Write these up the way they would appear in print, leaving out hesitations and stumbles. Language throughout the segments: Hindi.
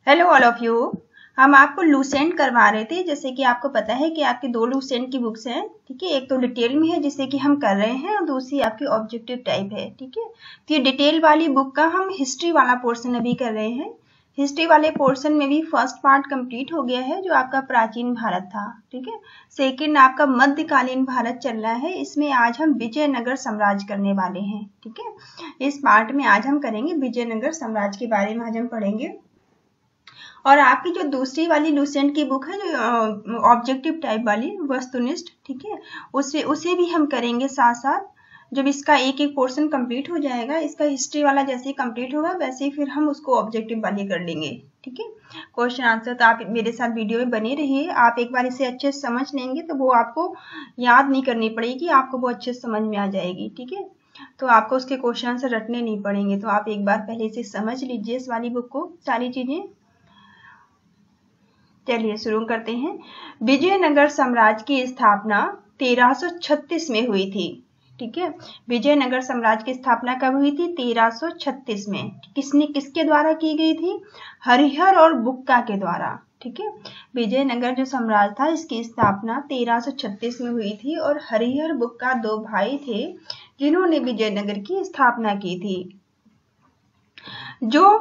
Hello all of you. हम आपको लूसेंट करवा रहे थे। जैसे कि आपको पता है कि आपकी दो लूसेंट की बुक्स हैं, ठीक है। एक तो डिटेल में है जिससे कि हम कर रहे हैं, और दूसरी आपकी ऑब्जेक्टिव टाइप है, ठीक है। तो ये डिटेल वाली बुक का हम हिस्ट्री वाला पोर्शन अभी कर रहे हैं। हिस्ट्री वाले पोर्शन में भी फर्स्ट पार्ट कंप्लीट हो गया है जो आपका प्राचीन भारत था, ठीक है। सेकंड आपका मध्यकालीन भारत चल रहा है। इसमें आज हम विजयनगर साम्राज्य करने वाले हैं, ठीक है। इस पार्ट में आज हम करेंगे विजयनगर साम्राज्य के बारे में आज हम पढ़ेंगे। और आपकी जो दूसरी वाली लूसेंट की बुक है जो ऑब्जेक्टिव टाइप वाली वस्तुनिष्ठ, ठीक है, उसे भी हम करेंगे साथ साथ। जब इसका एक एक पोर्शन कंप्लीट हो जाएगा, इसका हिस्ट्री वाला जैसे ही कंप्लीट होगा वैसे ही फिर हम उसको ऑब्जेक्टिव वाली कर लेंगे, ठीक है। क्वेश्चन आंसर तो आप मेरे साथ वीडियो में बने रहिए। आप एक बार इसे अच्छे से समझ लेंगे तो वो आपको याद नहीं करनी पड़ेगी, आपको वो अच्छे से समझ में आ जाएगी, ठीक है। तो आपको उसके क्वेश्चन आंसर रटने नहीं पड़ेंगे। तो आप एक बार पहले से समझ लीजिए इस वाली बुक को, सारी चीजें। चलिए शुरू करते हैं। विजयनगर साम्राज्य की स्थापना 1336 में हुई थी, ठीक है। विजयनगर साम्राज्य की स्थापना कब हुई थी? 1336 में। किसके द्वारा की गई थी? हरिहर और बुक्का के द्वारा, ठीक है। विजयनगर जो साम्राज्य था इसकी स्थापना 1336 में हुई थी, और हरिहर बुक्का दो भाई थे जिन्होंने विजयनगर की स्थापना की थी, जो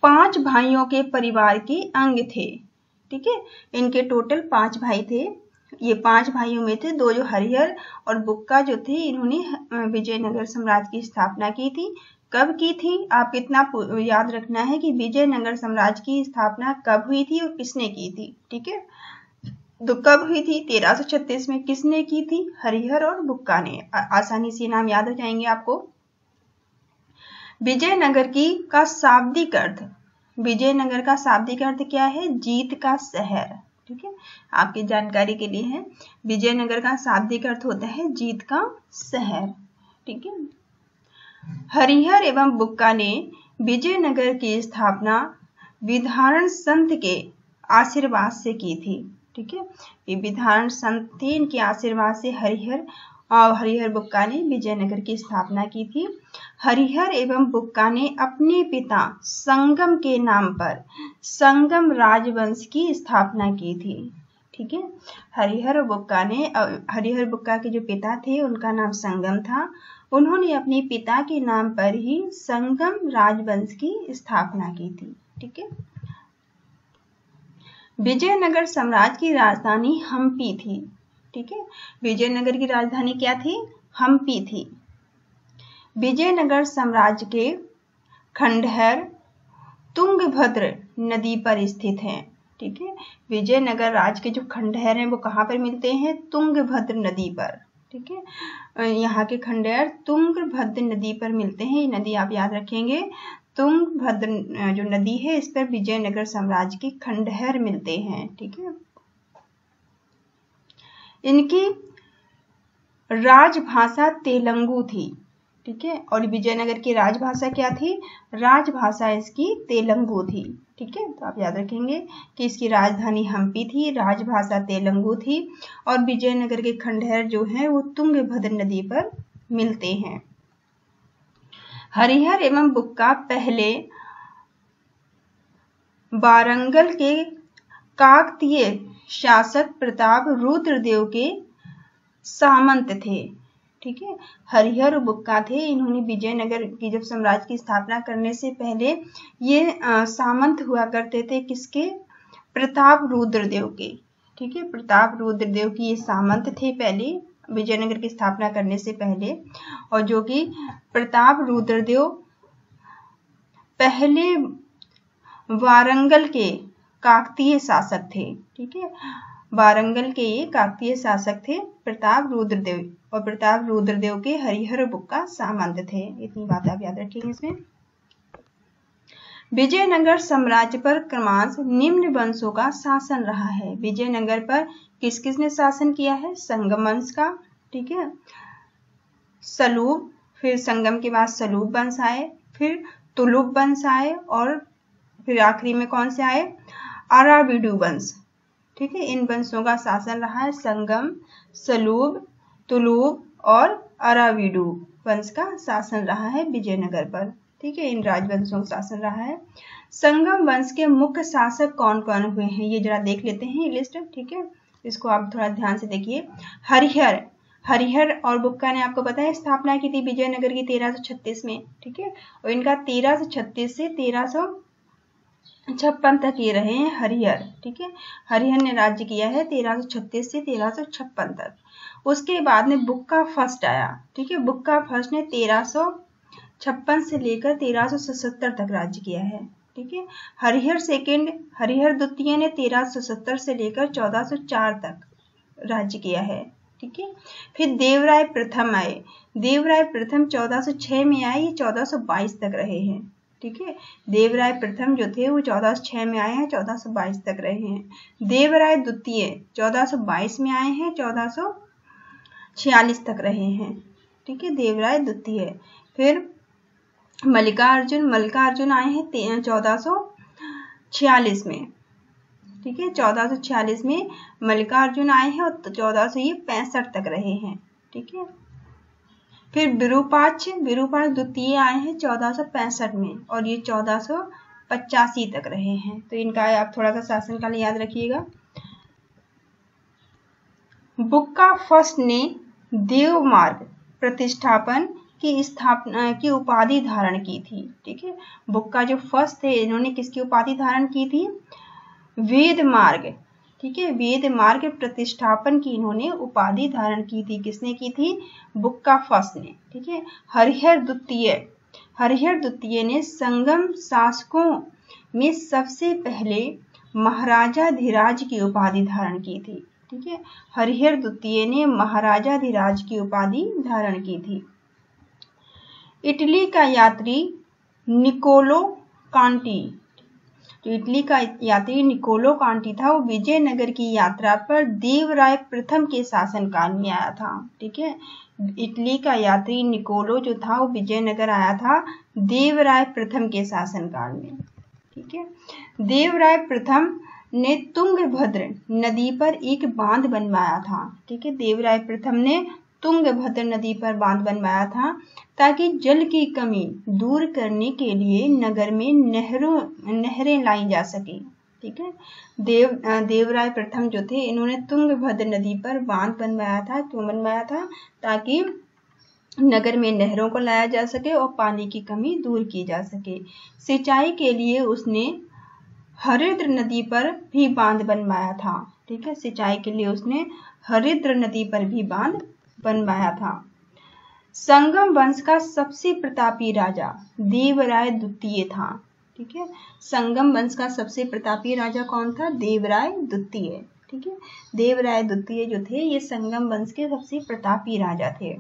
5 भाइयों के परिवार के अंग थे, ठीक है। इनके टोटल 5 भाई थे। ये 5 भाइयों में थे दो जो हरिहर और बुक्का जो थे, इन्होंने विजयनगर साम्राज्य की स्थापना की थी। कब की थी? आप इतना याद रखना है कि विजयनगर साम्राज्य की स्थापना कब हुई थी और किसने की थी, ठीक है। तो कब हुई थी? 1336 में। किसने की थी? हरिहर और बुक्का ने। आसानी से नाम याद हो जाएंगे आपको। विजयनगर का शाब्दिक अर्थ, विजयनगर का शाब्दिक अर्थ क्या है? जीत का शहर, ठीक है। आपकी जानकारी के लिए है, विजयनगर का शाब्दिक अर्थ होता है जीत का शहर, ठीक है। हरिहर एवं बुक्का ने विजयनगर की स्थापना विधारण संत के आशीर्वाद से की थी, ठीक है। ये विधारण संत थे, इनके आशीर्वाद से हरिहर बुक्का ने विजयनगर की स्थापना की थी। हरिहर एवं बुक्का ने अपने पिता संगम के नाम पर संगम राजवंश की स्थापना की थी, ठीक है। हरिहर बुक्का के जो पिता थे उनका नाम संगम था। उन्होंने अपने पिता के नाम पर ही संगम राजवंश की स्थापना की थी, ठीक है। विजयनगर साम्राज्य की राजधानी हम्पी थी, ठीक है। विजयनगर की राजधानी क्या थी? हम्पी थी। विजयनगर साम्राज्य के खंडहर तुंगभद्र नदी पर स्थित हैं, ठीक है। विजयनगर राज्य के जो खंडहर हैं वो कहाँ पर मिलते हैं? तुंगभद्र नदी पर, ठीक है। यहाँ के खंडहर तुंगभद्र नदी पर मिलते हैं। ये नदी आप याद रखेंगे, तुंगभद्र जो नदी है इस पर विजयनगर साम्राज्य के खंडहर मिलते हैं, ठीक है। इनकी राजभाषा तेलुगु थी, ठीक है। और विजयनगर की राजभाषा क्या थी? राजभाषा इसकी तेलुगु थी, ठीक है। तो आप याद रखेंगे कि इसकी राजधानी हम्पी थी, राजभाषा तेलुगु थी, और विजयनगर के खंडहर जो हैं वो तुंगभद्र नदी पर मिलते हैं। हरिहर एवं बुक्का पहले वारंगल के काकतीय शासक प्रताप रुद्रदेव के सामंत थे, ठीक है। हरिहर और बुक्का थे, इन्होंने विजयनगर की जब साम्राज्य की स्थापना करने से पहले ये सामंत हुआ करते थे। किसके? प्रताप रुद्रदेव के, ठीक है। प्रताप रुद्रदेव की ये सामंत थे पहले, विजयनगर की स्थापना करने से पहले। और जो कि प्रताप रुद्रदेव पहले वारंगल के काकतीय शासक थे, ठीक है। वारंगल के ये काकतीय शासक थे प्रताप रुद्रदेव, और प्रताप रुद्रदेव के हरिहर और बुक्का सामंत थे। इतनी बात आप याद रखेंगे इसमें। विजयनगर साम्राज्य पर क्रमशः निम्न वंशों का शासन रहा है। विजयनगर पर किस किस ने शासन किया है? संगम वंश का, ठीक है। सलूब, फिर संगम के बाद सलूब वंश आए, फिर तुलुब वंश आए, और फिर आखिरी में कौन से आए? अराविडु वंश, ठीक है। इन वंशों का शासन रहा है। संगम, सलूब, तुलुब और अराविडु वंश का शासन रहा है विजयनगर पर, ठीक है। इन राजवंशों का शासन रहा है। संगम वंश के मुख्य शासक कौन कौन हुए हैं, ये जरा देख लेते हैं ये लिस्ट। ठीक है, इसको आप थोड़ा ध्यान से देखिए। हरिहर और बुक्का ने आपको पता है स्थापना की थी विजयनगर की 1336 में। ठीक है, और इनका 1336 से 1356 तक ये रहे हैं हरिहर। ठीक है, हरिहर ने राज्य किया है 1336 से 1356 तक। उसके बाद में बुक्का फर्स्ट आया। ठीक है, बुक्का फर्स्ट ने 1356 से लेकर 1377 तक राज्य किया है। ठीक है, हरिहर सेकंड, हरिहर द्वितीय ने 1370 से लेकर 1404 तक राज्य किया है। ठीक है, फिर देवराय प्रथम आए। देवराय प्रथम 1406 में आए, ये 1422 तक रहे हैं। ठीक है, देवराय प्रथम जो थे वो 1406 में आए हैं, 1422 तक रहे हैं। देवराय द्वितीय 1422 में आए हैं, 1446 तक रहे हैं। ठीक है, देवराय द्वितीय। फिर मल्लिकार्जुन आए हैं 1446 में। ठीक है, 1446 में मल्लिकार्जुन आए हैं और 1465 तक रहे हैं। ठीक है, फिर विरूपाक्ष द्वितीय आए हैं 1465 में और ये 1485 तक रहे हैं। तो इनका आप थोड़ा सा शासनकाल याद रखिएगा। बुक्का फर्स्ट ने देवमार्ग प्रतिष्ठापन की स्थापना की उपाधि धारण की थी। ठीक है, बुक्का जो फर्स्ट थे इन्होंने किसकी उपाधि धारण की थी? वेद मार्ग। ठीक है, वेद मार्ग प्रतिष्ठापन की इन्होंने उपाधि धारण की थी। किसने की थी? बुक्का फर्स्ट ने। ठीक है, हरिहर द्वितीय ने संगम शासकों में सबसे पहले महाराजाधिराज की उपाधि धारण की थी। ठीक है, हरिहर द्वितीय ने महाराजाधिराज की उपाधि धारण की थी। इटली का यात्री निकोलो कांटी, तो इटली का यात्री निकोलो कांटी था, वो विजयनगर की यात्रा पर देवराय प्रथम के शासनकाल में आया था। ठीक है, इटली का यात्री निकोलो जो था वो विजयनगर आया था देवराय प्रथम के शासनकाल में। ठीक है, देवराय प्रथम ने तुंगभद्र नदी पर एक बांध बनवाया था। ठीक है, देवराय प्रथम ने तुंगभद्र नदी पर बांध बनवाया था ताकि जल की कमी दूर करने के लिए नगर में नहरें लाई जा सके। ठीक है, देवराय प्रथम जो थे इन्होंने तुंगभद्र नदी पर बांध बनवाया था। क्यों बनवाया था? ताकि नगर में नहरों को लाया जा सके और पानी की कमी दूर की जा सके। सिंचाई के लिए उसने हरिद्र नदी पर भी बांध बनवाया था। ठीक है, सिंचाई के लिए उसने हरिद्र नदी पर भी बांध बनवाया था। संगम वंश का सबसे प्रतापी राजा देवराय द्वितीय था। ठीक है, संगम वंश का सबसे प्रतापी राजा कौन था? देवराय द्वितीय। ठीक है, देवराय द्वितीय जो थे ये संगम वंश के सबसे प्रतापी राजा थे।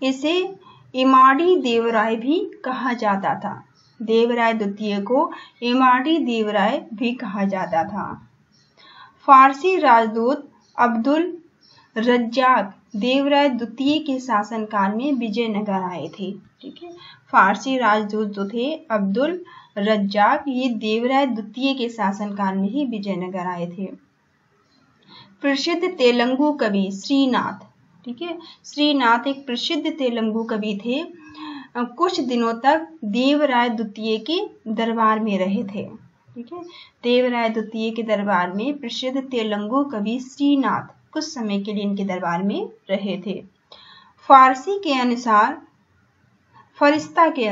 इसे इमाड़ी देवराय भी कहा जाता था। देवराय द्वितीय को इमाड़ी देवराय भी कहा जाता था। फारसी राजदूत अब्दुल रज्जाक देवराय द्वितीय के शासनकाल में विजयनगर आए थे। ठीक है, फारसी राजदूत जो थे अब्दुल रज्जाक ये देवराय द्वितीय के शासनकाल में ही विजयनगर आए थे। प्रसिद्ध तेलुगु कवि श्रीनाथ। ठीक है, श्रीनाथ एक प्रसिद्ध तेलुगु कवि थे, कुछ दिनों तक देवराय द्वितीय के दरबार में रहे थे। ठीक है, देवराय द्वितीय के दरबार में प्रसिद्ध तेलुगु कवि श्रीनाथ कुछ समय के लिए इनके दरबार में रहे थे। फरिश्ता के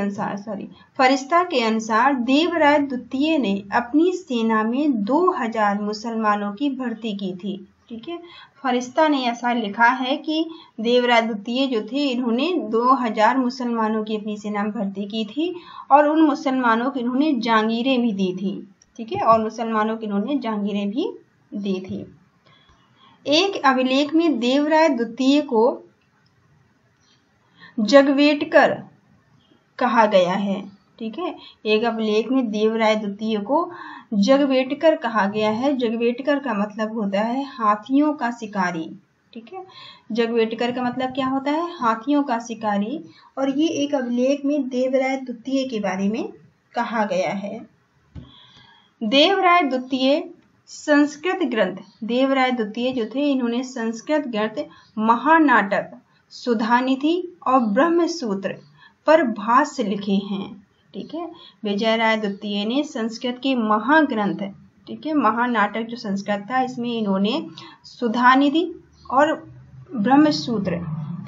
अनुसार देवराय द्वितीय ने अपनी सेना में 2000 मुसलमानों की भर्ती की थी। ठीक है, फरिश्ता ने ऐसा लिखा है कि देवराय द्वितीय जो थे इन्होंने 2000 मुसलमानों की अपनी सेना में भर्ती की थी और उन मुसलमानों को इन्होंने जागीरें भी दी थी। ठीक है, और मुसलमानों को इन्होंने जागीरें भी दी थी। एक अभिलेख में देवराय द्वितीय को जगवेटकर कहा गया है। ठीक है, एक अभिलेख में देवराय द्वितीय को जगवेटकर कहा गया है। जगवेटकर का मतलब होता है हाथियों का शिकारी। ठीक है, जगवेटकर का मतलब क्या होता है? हाथियों का शिकारी। और ये एक अभिलेख में देवराय द्वितीय के बारे में कहा गया है। देवराय द्वितीय संस्कृत ग्रंथ, देवराय द्वितीय जो थे इन्होंने संस्कृत ग्रंथ महानाटक, सुधानिधि और ब्रह्मसूत्र पर भाष्य लिखे हैं। ठीक है, विजय राय द्वितीय ने संस्कृत के महाग्रंथ, ठीक है, महानाटक जो संस्कृत था, इसमें इन्होंने सुधानिधि और ब्रह्मसूत्र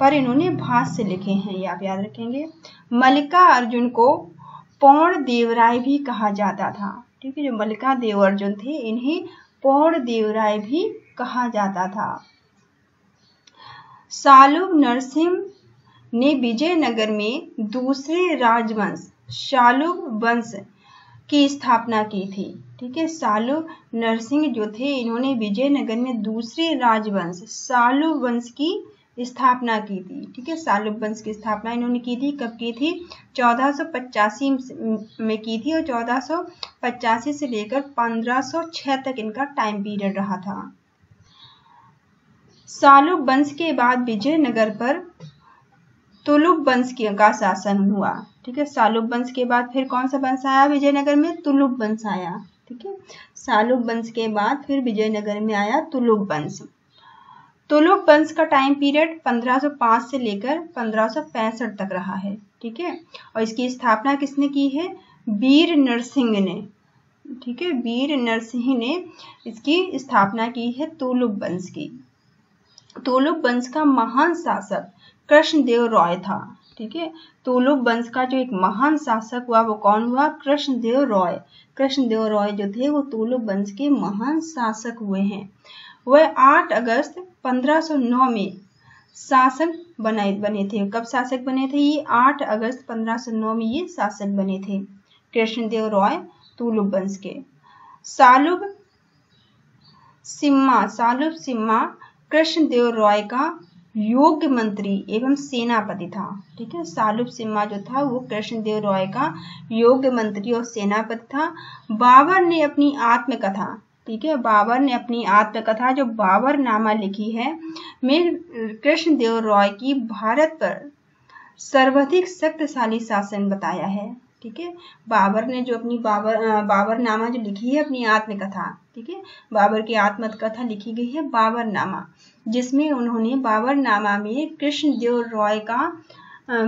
पर इन्होंने भाष्य लिखे हैं, ये आप याद रखेंगे। मल्लिका अर्जुन को पौण देवराय भी कहा जाता था। ठीक है, जो मल्लिका देव अर्जुन थे इन्हें पौण देवराय भी कहा जाता था। सालुब नरसिंह ने विजयनगर में दूसरे राजवंश सालुब वंश की स्थापना की थी। ठीक है, सालुब नरसिंह जो थे इन्होंने विजयनगर में दूसरे राजवंश सालुब वंश की स्थापना की थी। ठीक है, सालुब वंश की स्थापना इन्होंने की थी। कब की थी? 1485 में की थी और 1485 से लेकर 1506 तक इनका टाइम पीरियड रहा था। सालुब वंश के बाद विजयनगर पर तुलुक वंश का शासन हुआ। ठीक है, सालुब वंश के बाद फिर कौन सा वंश आया विजयनगर में? तुलुक वंश आया। ठीक है, सालुब वंश के बाद फिर विजयनगर में आया तुलुक वंश। तुलुक वंश का टाइम पीरियड 1505 से लेकर 1565 तक रहा है। ठीक है, और इसकी स्थापना किसने की है? वीर नरसिंह ने। ठीक है, वीर नरसिंह ने इसकी स्थापना की है तुलुक वंश की। तुलुक वंश का महान शासक कृष्णदेव रॉय था। ठीक है, तुलुक वंश का जो एक महान शासक हुआ वो कौन हुआ? कृष्णदेव रॉय। कृष्णदेव रॉय जो थे वो तुलुक वंश के महान शासक हुए हैं। वह 8 अगस्त 1509 में शासक बने थे। कब शासक बने थे? ये 8 अगस्त 1509 में ये शासक बने थे कृष्णदेव रॉय तुलुक वंश के। सालुब सिम्हा कृष्णदेव रॉय का योग्य मंत्री एवं सेनापति था। ठीक है, सालुब सिम्हा जो था वो कृष्णदेव रॉय का योग्य मंत्री और सेनापति था। बाबर ने अपनी आत्मकथा, ठीक है, बाबर ने अपनी आत्मकथा जो बाबरनामा लिखी है में कृष्णदेव रॉय की भारत पर सर्वाधिक शक्तिशाली शासन बताया है। ठीक है, बाबर ने जो अपनी बाबरनामा जो लिखी है अपनी आत्मकथा, ठीक है, बाबर की आत्मकथा लिखी गई है बाबरनामा, जिसमें उन्होंने बाबरनामा में कृष्णदेव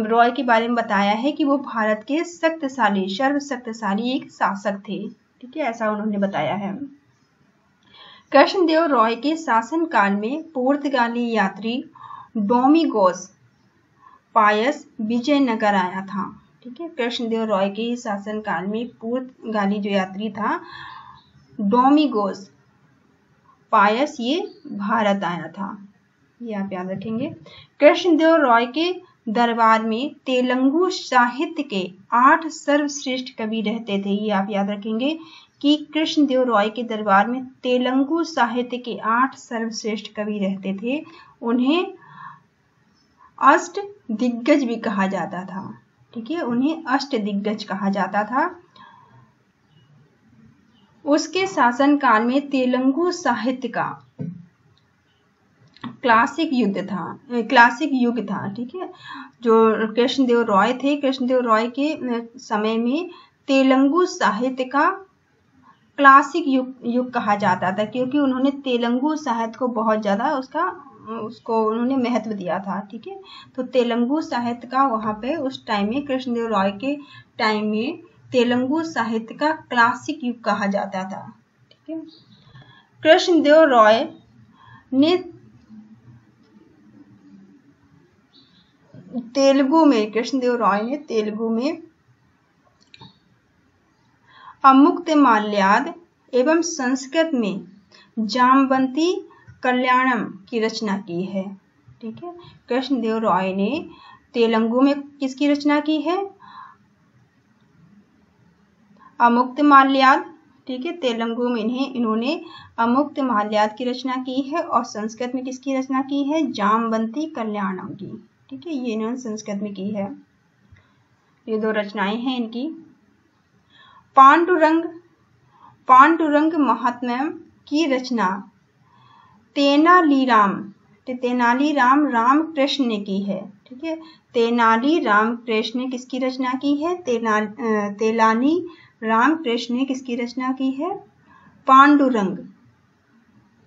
रॉय के बारे में बताया है कि वो भारत के शक्तिशाली सर्वशक्तिशाली एक शासक थे। ठीक है, ऐसा उन्होंने बताया है। कृष्णदेव रॉय के शासनकाल में पुर्तगाली यात्री डोमिगोस पायस विजयनगर आया था। ठीक है, कृष्णदेव रॉय के शासनकाल में पुर्तगाली जो यात्री था डोमिगोस पायस ये भारत आया था, ये आप याद रखेंगे। कृष्णदेव रॉय के दरबार में तेलुगु साहित्य के 8 सर्वश्रेष्ठ कवि रहते थे। ये आप याद रखेंगे कि कृष्णदेव रॉय के दरबार में तेलुगु साहित्य के 8 सर्वश्रेष्ठ कवि रहते थे। उन्हें अष्ट दिग्गज भी कहा जाता था। ठीक है, उन्हें अष्ट दिग्गज कहा जाता था। उसके शासनकाल में तेलुगु साहित्य का क्लासिक युग था। ठीक है, जो कृष्णदेव रॉय थे, कृष्णदेव रॉय के समय में तेलुगु साहित्य का क्लासिक युग कहा जाता था, क्योंकि उन्होंने तेलुगु साहित्य को बहुत ज्यादा उसको उन्होंने महत्व दिया था। ठीक है, तो तेलुगु साहित्य का वहां पे उस टाइम में कृष्णदेव रॉय के टाइम में तेलुगु साहित्य का क्लासिक युग कहा जाता था। ठीक है, कृष्णदेव रॉय ने तेलुगु में अमुक्तमाल्याद एवं संस्कृत में जामवंती कल्याणम की रचना की है। ठीक है, कृष्णदेव रॉय ने तेलुगु में किसकी रचना की है? अमुक्तमाल्याद। ठीक है, तेलुगु में इन्होंने अमुक्तमाल्याद की रचना की है और संस्कृत में किसकी रचना की है? जामवंती कल्याणम की। ठीक है, ये इन्होंने संस्कृत में की है। ये 2 रचनाएं हैं इनकी। पांडुरंग महात्म्य की रचना तेनालीराम रामकृष्ण ने की है। ठीक है, तेनाली रामकृष्ण ने किसकी रचना की है? तेलानी रामकृष्ण ने किसकी रचना की है? पांडुरंग।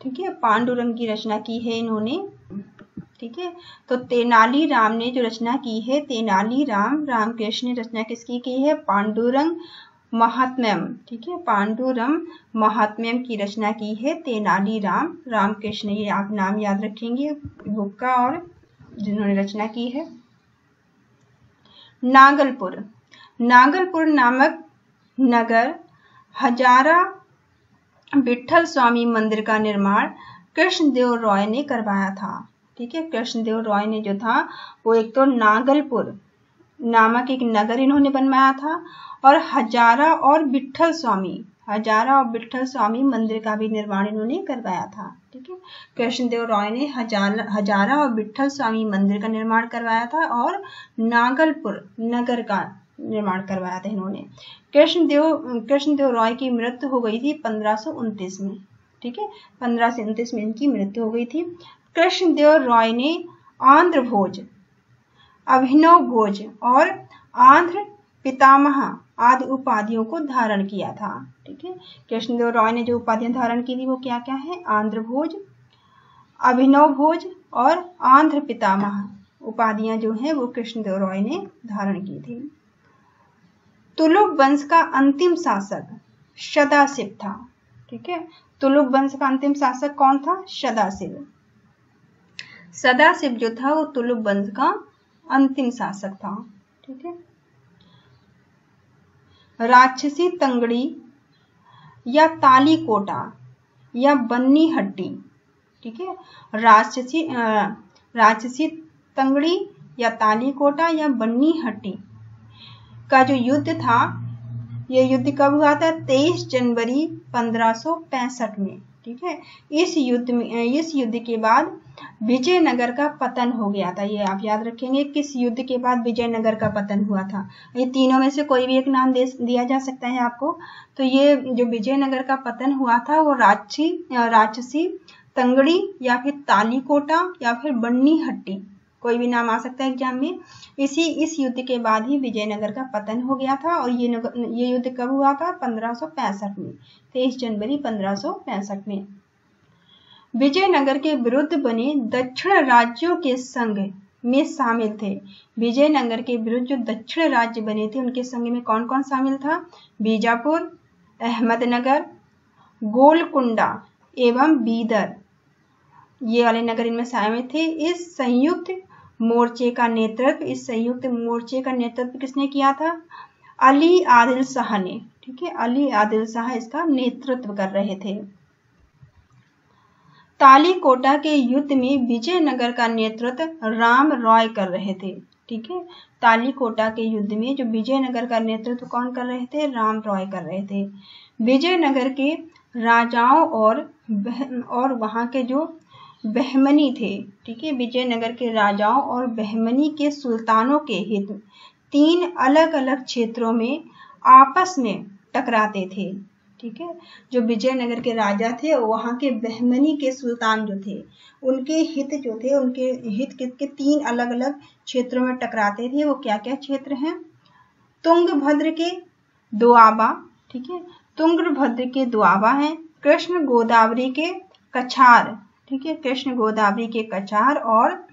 ठीक है, पांडुरंग की रचना की है इन्होंने। ठीक है। तो तेनालीराम ने जो रचना की है, तेनालीराम रामकृष्ण ने रचना किसकी की है? पांडुरंग महात्म्यम, ठीक है, पांडुरंग महात्म्यम की रचना की है तेनालीराम रामकृष्ण। ये आप नाम याद रखेंगे बुक का और जिन्होंने रचना की है। नागलपुर, नागलपुर नामक नगर हजारा विठल स्वामी मंदिर का निर्माण कृष्णदेव राय ने करवाया था, ठीक है। कृष्णदेव राय ने जो था वो एक तो नागलपुर नामक एक नगर इन्होंने बनवाया था और हजारा और विठल स्वामी मंदिर का भी निर्माण इन्होंने करवाया था, ठीक है। कृष्णदेव राय ने हजारा और विठल स्वामी मंदिर का निर्माण करवाया था और नागलपुर नगर का निर्माण करवाया था इन्होंने। कृष्णदेव राय की मृत्यु हो गई थी 1529 में, ठीक है, 1529 में इनकी मृत्यु हो गई थी। कृष्णदेव राय ने आंध्र भोज, अभिनव भोज और आंध्र पितामह आदि उपाधियों को धारण किया था, ठीक है। कृष्णदेव राय ने जो उपाधियां धारण की थी वो क्या क्या है? आंध्र भोज, अभिनव भोज और आंध्र पितामह उपाधियां जो है वो कृष्णदेव राय ने धारण की थी। तुलुक वंश का अंतिम शासक सदाशिव था, ठीक है। तुलुक वंश का अंतिम शासक कौन था? सदाशिव। सदाशिव जो था वो तुलुक वंश का अंतिम शासक था, ठीक है। राक्षसी तंगड़ी या तालीकोटा या बन्नी हट्टी, ठीक है। राक्षसी तंगड़ी या तालीकोटा या बन्नी हट्टी का जो युद्ध था, ये युद्ध कब हुआ था? 23 जनवरी 1565 में, ठीक है। इस युद्ध के बाद विजयनगर का पतन हो गया था। ये आप याद रखेंगे, किस युद्ध के बाद विजयनगर का पतन हुआ था। ये तीनों में से कोई भी एक नाम दिया जा सकता है आपको। तो ये जो विजयनगर का पतन हुआ था वो राक्षसी तंगड़ी या फिर तालीकोटा या फिर बन्नी हट्टी, कोई भी नाम आ सकता है एग्जाम में। इस युद्ध के बाद ही विजयनगर का पतन हो गया था। और ये युद्ध कब हुआ था? 1565 में, 23 जनवरी 1565 में। विजयनगर के विरुद्ध बने दक्षिण राज्यों के संघ में शामिल थे। विजयनगर के विरुद्ध जो दक्षिण राज्य बने थे उनके संघ में कौन कौन शामिल था? बीजापुर, अहमदनगर, गोलकुंडा एवं बीदर, ये वाले नगर इनमें शामिल थे। इस संयुक्त मोर्चे का नेतृत्व किसने किया था? अली आदिल शाह ने, ठीक है। अली आदिल शाह इसका नेतृत्व कर रहे थे। तालीकोटा के युद्ध में विजयनगर का नेतृत्व राम रॉय कर रहे थे, ठीक है। तालीकोटा के युद्ध में जो विजयनगर का नेतृत्व कौन कर रहे थे? राम रॉय कर रहे थे। विजयनगर के राजाओं और वहां के जो बहमनी थे, ठीक है, विजयनगर के राजाओं और बहमनी के सुल्तानों के हित 3 अलग अलग क्षेत्रों में आपस में टकराते थे, ठीक है। जो विजयनगर के राजा थे वहां के बहमनी के सुल्तान जो थे उनके हित जो थे, उनके हित के 3 अलग अलग क्षेत्रों में टकराते थे। वो क्या क्या क्षेत्र हैं? तुंगभद्र के दोआबा, ठीक है, तुंगभद्र के दोआबा है। कृष्ण गोदावरी के कछार, ठीक है, कृष्ण गोदावरी के कछार और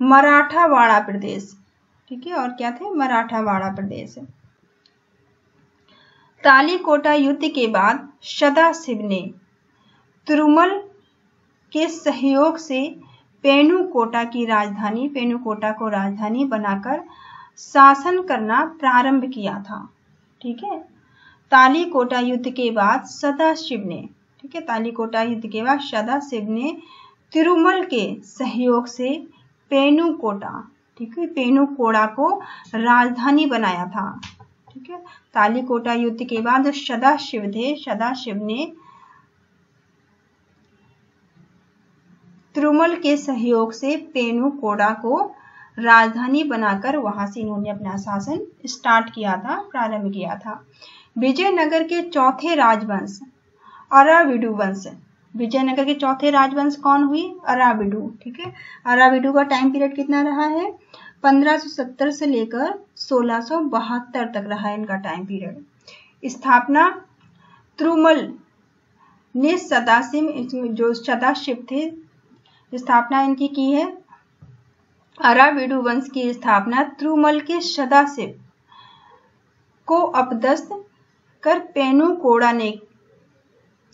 मराठावाड़ा प्रदेश, ठीक है। और क्या थे? मराठावाड़ा प्रदेश। तालीकोटा युद्ध के बाद सदाशिव ने तिरुमल के सहयोग से पेनुकोटा को राजधानी बनाकर शासन करना प्रारंभ किया था, ठीक है। तालीकोटा युद्ध के बाद सदाशिव ने, ठीक है, तालीकोटा युद्ध के बाद सदाशिव ने तिरुमल के सहयोग से पेनुकोटा, ठीक है, पेनुकोड़ा को राजधानी बनाया था, ठीक है। तालीकोटा युद्ध के बाद सदाशिव ने तिरुमल के सहयोग से पेनुकोड़ा को राजधानी बनाकर वहां से इन्होंने अपना शासन स्टार्ट किया था, प्रारंभ किया था। विजयनगर के चौथे राजवंश अराविडु वंश, विजयनगर के चौथे राजवंश कौन हुई? अराविडु, ठीक है। अराविडु का टाइम पीरियड कितना रहा है? 1570 से लेकर 1672 तक रहा है इनका टाइम पीरियड। स्थापना तिरुमल ने सदाशिव थे स्थापना इनकी की है। अराविडु वंश की स्थापना त्रुमल के सदाशिव को अपदस्थ कर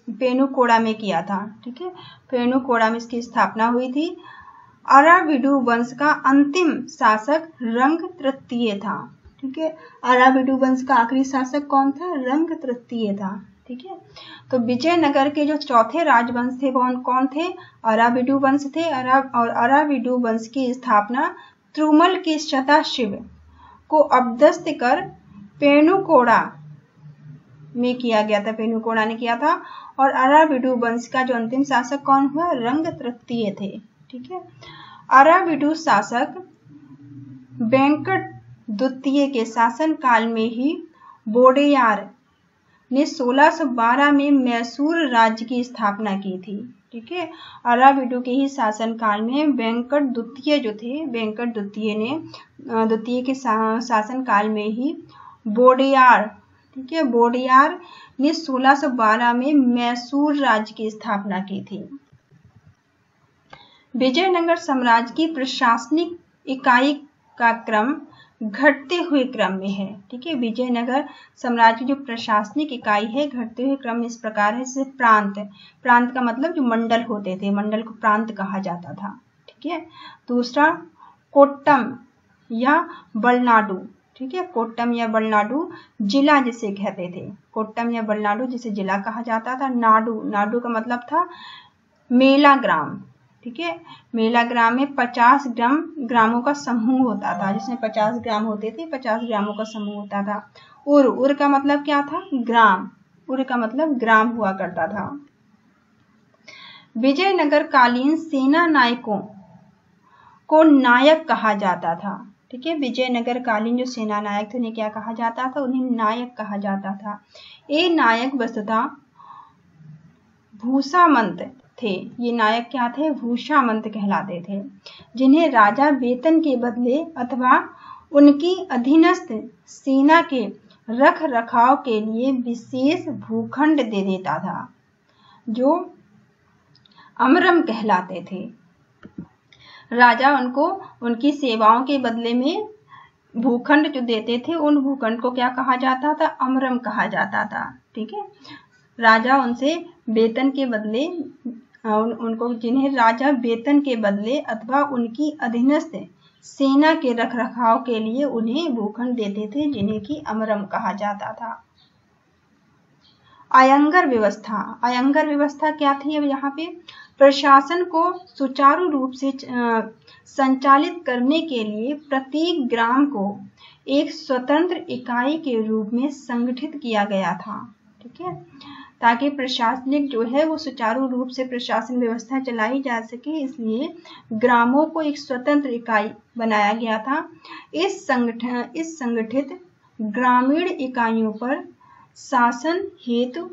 पेनुकोड़ा में किया था। ठीक है, पेनुकोड़ा में इसकी स्थापना हुई थी। अराविडु वंश का अंतिम शासक रंग तृतीय था। ठीक है, अराविडु वंश का आखिरी शासक कौन था? रंग तृतीय था। ठीक है, तो विजयनगर के जो चौथे राजवंश थे वो कौन थे? अराविडु वंश थे। और अराविडु वंश की स्थापना त्रुमल के सदाशिव को अपदस्थ कर पेनुकोड़ा में किया गया था। पेनुकोड़ा ने किया था। और अराविडु वंश का जो अंतिम शासक कौन हुआ? रंग तृतीय थे। ठीक है, अराविडु शासक वेंकट द्वितीय के शासन काल में ही वोडेयार ने 1612 में मैसूर राज्य की स्थापना की थी। ठीक है, अराविडु के ही शासन काल में वेंकट द्वितीय जो थे, वेंकट द्वितीय के शासन काल में ही वोडेयार, ठीक है, वोडेयार ने 1612 में मैसूर राज्य की स्थापना की थी। विजयनगर साम्राज्य की प्रशासनिक इकाई का क्रम घटते हुए क्रम में है। ठीक है, विजयनगर साम्राज्य की जो प्रशासनिक इकाई है घटते हुए क्रम इस प्रकार है। जैसे प्रांत का मतलब जो मंडल होते थे, मंडल को प्रांत कहा जाता था। ठीक है, दूसरा कोट्टम या बलनाडु। ठीक है, कोट्टम या बलनाडु जिला जिसे कहते थे। कोट्टम या बलनाडु जिसे जिला कहा जाता था। नाडु का मतलब था मेला ग्राम। ठीक है, मेला ग्राम में 50 ग्रामों का समूह होता था, जिसमें 50 ग्राम होते थे, 50 ग्रामों का समूह होता था। उर का मतलब क्या था? ग्राम। उर का मतलब ग्राम हुआ करता था। विजयनगर कालीन सेना नायकों को नायक कहा जाता था। ठीक है, विजयनगर कालीन जो सेना नायक थे उन्हें क्या कहा जाता था? उन्हें नायक कहा जाता था। ये नायक वस्तुतः भूषामंत थे। ये नायक क्या थे? भूषामंत कहलाते थे, जिन्हें राजा वेतन के बदले अथवा उनकी अधीनस्थ सेना के रख रखाव के लिए विशेष भूखंड दे देता था, जो अमरम कहलाते थे। राजा उनको उनकी सेवाओं के बदले में भूखंड जो देते थे, उन भूखंड को क्या कहा जाता था? अमरम कहा जाता था। ठीक है, राजा उनसे वेतन के बदले उनको, जिन्हें राजा वेतन के बदले अथवा उनकी अधीनस्थ सेना के रखरखाव के लिए उन्हें भूखंड देते थे, जिन्हें की अमरम कहा जाता था। अयंगर व्यवस्था। अयंगर व्यवस्था क्या थी? अब यहाँ पे प्रशासन को सुचारू रूप से संचालित करने के लिए प्रत्येक ग्राम को एक स्वतंत्र इकाई के रूप में संगठित किया गया था। ठीक है, ताकि प्रशासनिक जो है वो सुचारू रूप से प्रशासन व्यवस्था चलाई जा सके, इसलिए ग्रामों को एक स्वतंत्र इकाई बनाया गया था। इस संगठित ग्रामीण इकाइयों पर शासन हेतु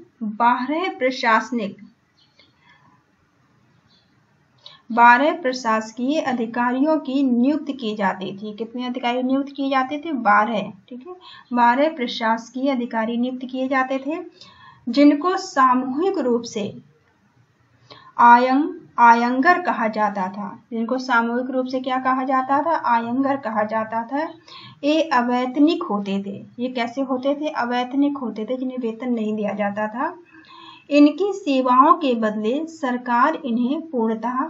12 प्रशासकीय अधिकारियों की नियुक्ति की जाती थी। कितने अधिकारी नियुक्त किए जाते थे? 12। ठीक है, 12 प्रशासकीय अधिकारी नियुक्त किए जाते थे, जिनको सामूहिक रूप से आयंगर कहा जाता था। जिनको सामूहिक रूप से क्या कहा जाता था? आयंगर कहा जाता था। ये अवैतनिक होते थे। ये कैसे होते थे? अवैतनिक होते थे, जिन्हें वेतन नहीं दिया जाता था। इनकी सेवाओं के बदले सरकार इन्हें पूर्णतः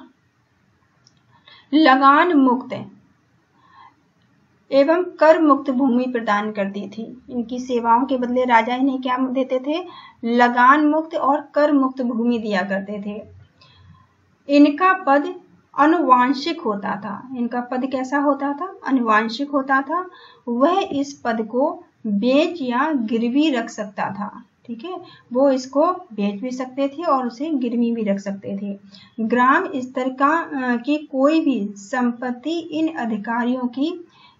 लगान मुक्त एवं कर मुक्त भूमि प्रदान करती थी। इनकी सेवाओं के बदले राजा इन्हें क्या देते थे? लगान मुक्त और कर मुक्त भूमि दिया करते थे। इनका पद अनुवांशिक होता था। इनका पद कैसा होता था? अनुवांशिक होता था। वह इस पद को बेच या गिरवी रख सकता था। ठीक है, वो इसको बेच भी सकते थे और उसे गिरवी भी रख सकते थे। ग्राम स्तर की कोई भी संपत्ति इन अधिकारियों की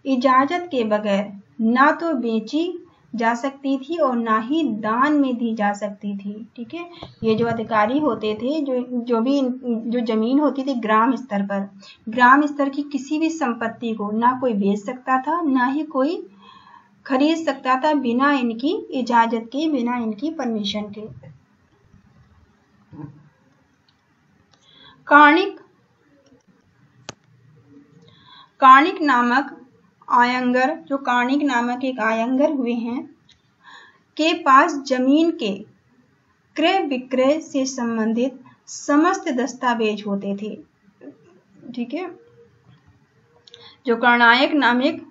इजाजत के बगैर ना तो बेची जा सकती थी और ना ही दान में दी जा सकती थी। ठीक है, ये जो अधिकारी होते थे, जो जमीन होती थी ग्राम स्तर पर, ग्राम स्तर की किसी भी संपत्ति को ना कोई बेच सकता था, ना ही कोई खरीद सकता था बिना इनकी इजाजत के, बिना इनकी परमिशन के। कार्णिक नामक आयंगर, जो कार्णिक नामक एक आयंगर हुए हैं, के पास जमीन के क्रय विक्रय से संबंधित समस्त दस्तावेज होते थे। ठीक है, जो कार्णिक नामक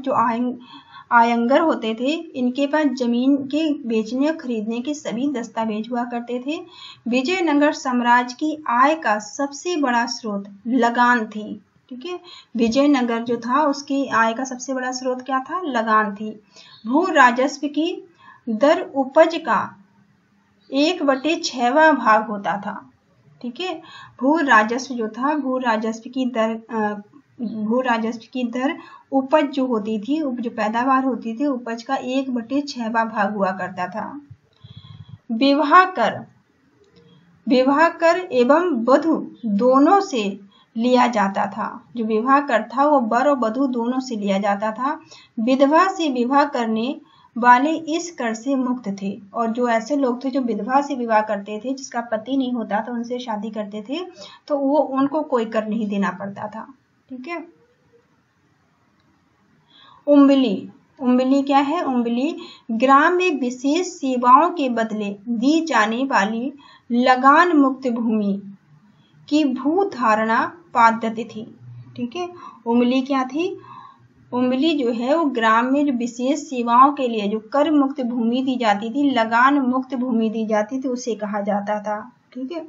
जो आयंगर होते थे, इनके पास जमीन के बेचने और खरीदने के सभी दस्तावेज हुआ करते थे। विजयनगर साम्राज्य की आय का सबसे बड़ा स्रोत लगान थी। ठीक है, विजयनगर जो था उसकी आय का सबसे बड़ा स्रोत क्या था? लगान थी। भू राजस्व की दर उपज का 1/6वां भाग होता था। ठीक है, भू राजस्व जो था, भू राजस्व की दर उपज जो होती थी, जो पैदावार होती थी, उपज का 1/6वां भाग हुआ करता था। विवाह कर एवं वधु दोनों से लिया जाता था। जो विवाह कर था वो वर और वधु दोनों से लिया जाता था। विधवा से विवाह करने वाले इस कर से मुक्त थे, और जो ऐसे लोग थे जो विधवा से विवाह करते थे, जिसका पति नहीं होता था, उनसे शादी करते थे, तो वो उनको कोई कर नहीं देना पड़ता था। ठीक है, उम्बली क्या है? उम्बली ग्राम में विशेष सेवाओं के बदले दी जाने वाली लगान मुक्त भूमि की भूधारणा पद्धति थी। ठीक है, उम्बली क्या थी? उम्बली जो है वो ग्राम में जो विशेष सेवाओं के लिए जो कर मुक्त भूमि दी जाती थी, लगान मुक्त भूमि दी जाती थी, उसे कहा जाता था। ठीक है,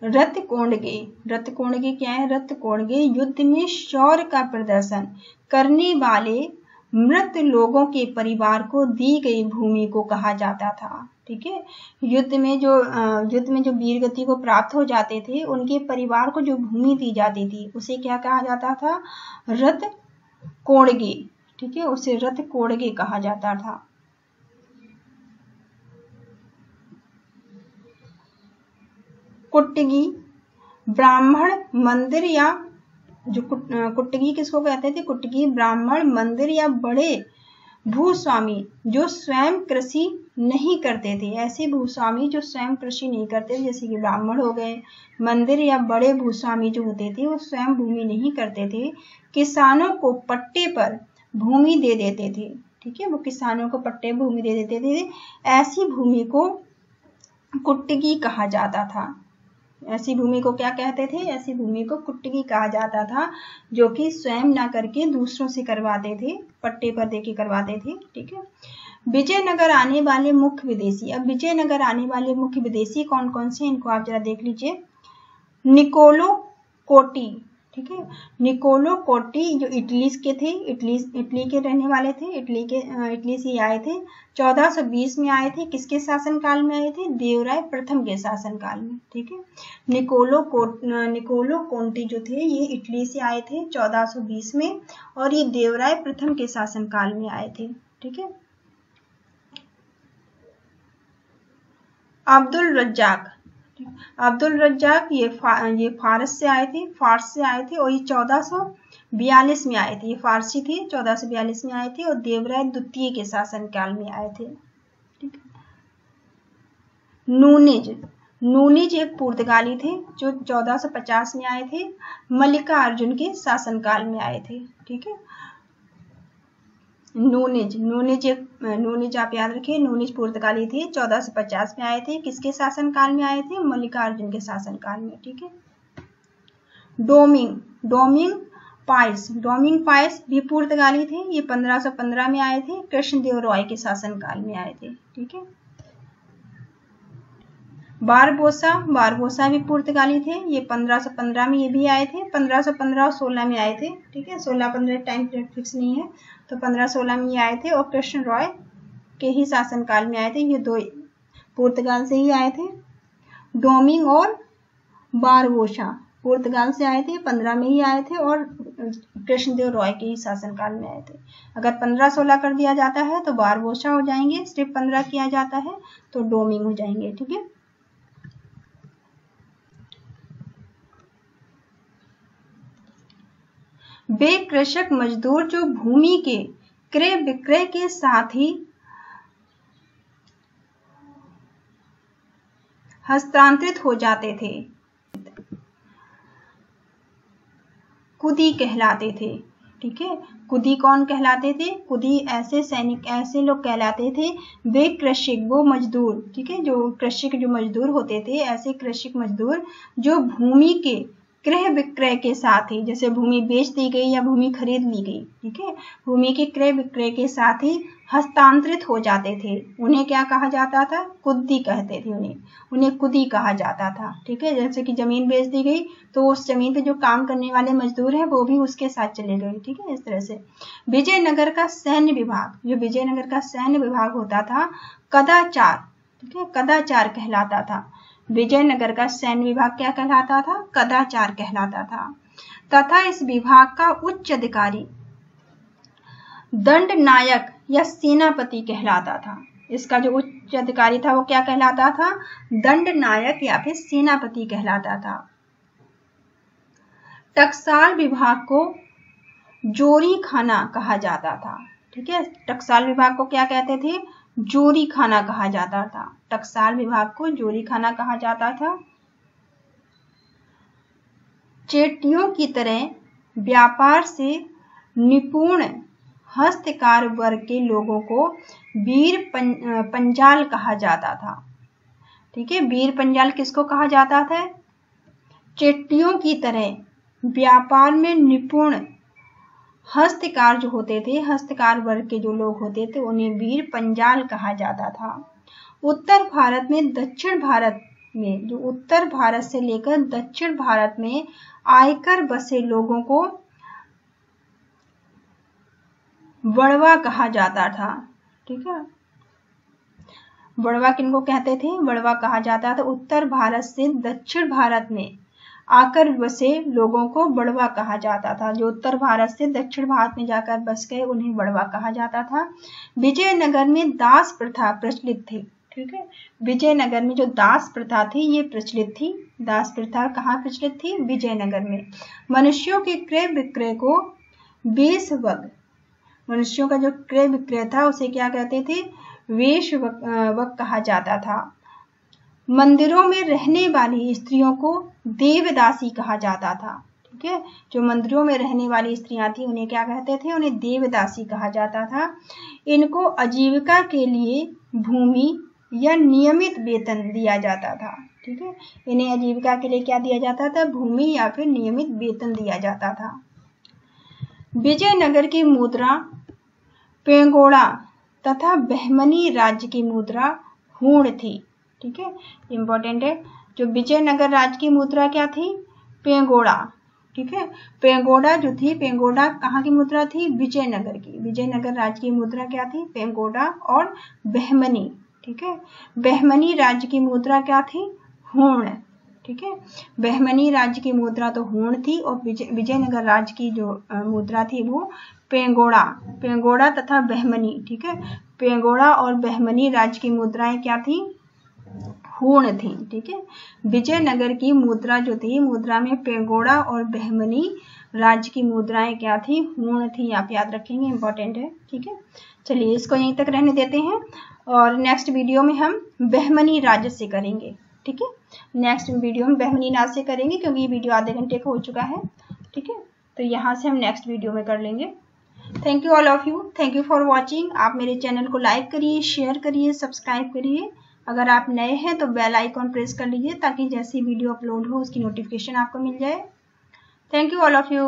रत्कोणगे क्या है? रत्कोणगे युद्ध में शौर्य का प्रदर्शन करने वाले मृत लोगों के परिवार को दी गई भूमि को कहा जाता था। ठीक है, युद्ध में जो वीर गति को प्राप्त हो जाते थे, उनके परिवार को जो भूमि दी जाती थी, उसे क्या कहा जाता था? रत्कोणगे। ठीक है, उसे रत्कोणगे कहा जाता था। कुट्टगी ब्राह्मण मंदिर, या जो कुट्टगी किसको कहते थे? कुट्टगी ब्राह्मण मंदिर या बड़े भूस्वामी जो स्वयं कृषि नहीं करते थे। ऐसे भूस्वामी जो स्वयं कृषि नहीं करते थे, जैसे कि ब्राह्मण हो गए, मंदिर या बड़े भूस्वामी जो होते थे, वो स्वयं भूमि नहीं करते थे, किसानों को पट्टे पर भूमि दे देते थे। ठीक है, वो किसानों को पट्टे भूमि दे देते थे। ऐसी भूमि को कुट्टगी कहा जाता था। ऐसी भूमि को क्या कहते थे? ऐसी भूमि को कुट्टगी कहा जाता था, जो कि स्वयं ना करके दूसरों से करवाते थे, पट्टे पर देके करवाते थे। ठीक है, विजयनगर आने वाले मुख्य विदेशी। अब विजयनगर आने वाले मुख्य विदेशी कौन कौन से, इनको आप जरा देख लीजिए। निकोलो कोटी। ठीक है, निकोलो कोटी जो इटली के थे, इटली के रहने वाले थे, इटली से आए थे। 1420 में आए थे। किसके शासनकाल में आए थे? देवराय प्रथम के शासनकाल में। ठीक है, निकोलो कोंटी जो थे, ये इटली से आए थे 1420 में, और ये देवराय प्रथम के शासनकाल में आए थे। ठीक है, अब्दुल रज्जाक ये फारस से आए थे, और ये 1442 में आए थे। ये फारसी थे, 1442 में आए थे, और देवराय द्वितीय के शासनकाल में आए थे। ठीक है, नूनिज एक पुर्तगाली थे जो 1450 में आए थे, मल्लिकार्जुन के शासनकाल में आए थे। ठीक है, नूनिज आप याद रखिए, नूनिज पुर्तगाली थे, 1450 में आए थे। किसके शासनकाल में आए थे? मल्लिकार्जुन के शासनकाल में। ठीक है, डोमिंग पाइस भी पुर्तगाली थे, ये 1515 में आए थे, कृष्णदेव रॉय के शासनकाल में आए थे। ठीक है, बारबोसा भी पुर्तगाली थे, ये 1515 में ये भी आए थे, 1515 और 16 में आए थे। ठीक है, 16-15 टाइम पीरियड फिक्स नहीं है, तो 15-16 में ये आए थे, और कृष्ण रॉय के ही शासनकाल में आए थे। ये दो पुर्तगाल से ही आए थे। डोमिंग और बारबोसा पुर्तगाल से आए थे, 15 में ही आए थे, और कृष्णदेव रॉय के ही शासनकाल में आए थे। अगर 15-16 कर दिया जाता है तो बारबोसा हो जाएंगे, सिर्फ 15 किया जाता है तो डोमिंग हो जाएंगे। ठीक है, वे कृषक मजदूर जो भूमि के क्रय विक्रय के साथ ही हस्तांतरित हो जाते थे, कुदी कहलाते थे। ठीक है, कुदी कौन कहलाते थे? कुदी ऐसे सैनिक, ऐसे लोग कहलाते थे, वे कृषक, वो मजदूर, ठीक है, जो कृषक, जो मजदूर होते थे, ऐसे कृषक मजदूर जो भूमि के क्रय विक्रय के साथ ही, जैसे भूमि बेच दी गई या भूमि खरीद ली गई, ठीक है, भूमि के क्रय विक्रय के साथ ही हस्तांतरित हो जाते थे, उन्हें क्या कहा जाता था? कुदी कहते थे उन्हें कुदी कहा जाता था। ठीक है, जैसे कि जमीन बेच दी गई तो उस जमीन पे जो काम करने वाले मजदूर हैं वो भी उसके साथ चले गए। ठीक है, इस तरह से विजयनगर का सैन्य विभाग, जो विजयनगर का सैन्य विभाग होता था, कदाचार, ठीक है, कदाचार कहलाता था। विजयनगर का सैन्य विभाग क्या कहलाता था? कदाचार कहलाता था। तथा इस विभाग का उच्च अधिकारी दंड नायक या सेनापति कहलाता था। इसका जो उच्च अधिकारी था वो क्या कहलाता था? दंड नायक या फिर सेनापति कहलाता था। टकसाल विभाग को जोरी खाना कहा जाता था। ठीक है, टकसाल विभाग को क्या कहते थे? जोरी खाना कहा जाता था। टकसाल विभाग को जोरी खाना कहा जाता था। चेटियों की तरह व्यापार से निपुण हस्तकार वर्ग के लोगों को वीर पंजाल कहा जाता था। ठीक है, वीर पंजाल किसको कहा जाता था? चेटियों की तरह व्यापार में निपुण हस्तकार जो होते थे, हस्तकार वर्ग के जो लोग होते थे, उन्हें वीर पंजाल कहा जाता था। उत्तर भारत में, दक्षिण भारत में, जो उत्तर भारत से लेकर दक्षिण भारत में आयकर बसे लोगों को बड़वा कहा जाता था। ठीक है, बड़वा किनको कहते थे? बड़वा कहा जाता था। उत्तर भारत से दक्षिण भारत में आकर बसे लोगों को बड़वा कहा जाता था। जो उत्तर भारत से दक्षिण भारत में जाकर बस गए उन्हें बड़वा कहा जाता था। विजयनगर में दास प्रथा प्रचलित थी। ठीक है, विजयनगर में जो दास प्रथा थी ये प्रचलित थी। दास प्रथा कहाँ प्रचलित थी? विजयनगर में। मनुष्यों के क्रय विक्रय को वेश्यवग, मनुष्यों का जो क्रय विक्रय था उसे क्या कहते थे? वेश्यवग कहा जाता था। मंदिरों में रहने वाली स्त्रियों को देवदासी कहा जाता था। ठीक है, जो मंदिरों में रहने वाली स्त्रियां थी उन्हें क्या कहते थे? उन्हें देवदासी कहा जाता था। इनको आजीविका के लिए भूमि या नियमित वेतन दिया जाता था। ठीक है, इन्हें आजीविका के लिए क्या दिया जाता था? भूमि या फिर नियमित वेतन दिया जाता था। विजयनगर की मुद्रा पेंगोड़ा तथा बहमनी राज्य की मुद्रा हूण थी। ठीक है, इंपॉर्टेंट है। जो विजयनगर राज्य की मुद्रा क्या थी? पेंगोड़ा। ठीक है, पेंगोड़ा जो थी, पेंगोड़ा कहाँ की मुद्रा थी? विजयनगर की। विजयनगर राज्य की मुद्रा क्या थी? पेंगोड़ा और बहमनी। ठीक है, बहमनी राज्य की मुद्रा क्या थी? हूण। ठीक है, बहमनी राज्य की मुद्रा तो हूण थी और विजयनगर राज्य की जो मुद्रा थी वो पेंगोड़ा, पेंगोड़ा तथा बहमनी। ठीक है, पेंगोड़ा और बहमनी राज्य की मुद्राएं क्या थी? हूण थी। ठीक है, विजयनगर की मुद्रा जो थी, मुद्रा में पेंगोड़ा और बहमनी राज्य की मुद्राएं क्या थी? हूण थी। आप याद रखेंगे, इंपॉर्टेंट है। ठीक है, चलिए इसको यहीं तक रहने देते हैं और नेक्स्ट वीडियो में हम बहमनी राज्य से करेंगे। ठीक है, नेक्स्ट वीडियो में बहमनी राज्य से करेंगे क्योंकि ये वीडियो आधे घंटे का हो चुका है। ठीक है, तो यहाँ से हम नेक्स्ट वीडियो में कर लेंगे। Thank you all of you, thank you for watching. आप मेरे चैनल को लाइक करिए, शेयर करिए, सब्सक्राइब करिए। अगर आप नए हैं तो बेल आइकॉन प्रेस कर लीजिए ताकि जैसी वीडियो अपलोड हो उसकी नोटिफिकेशन आपको मिल जाए। Thank you all of you.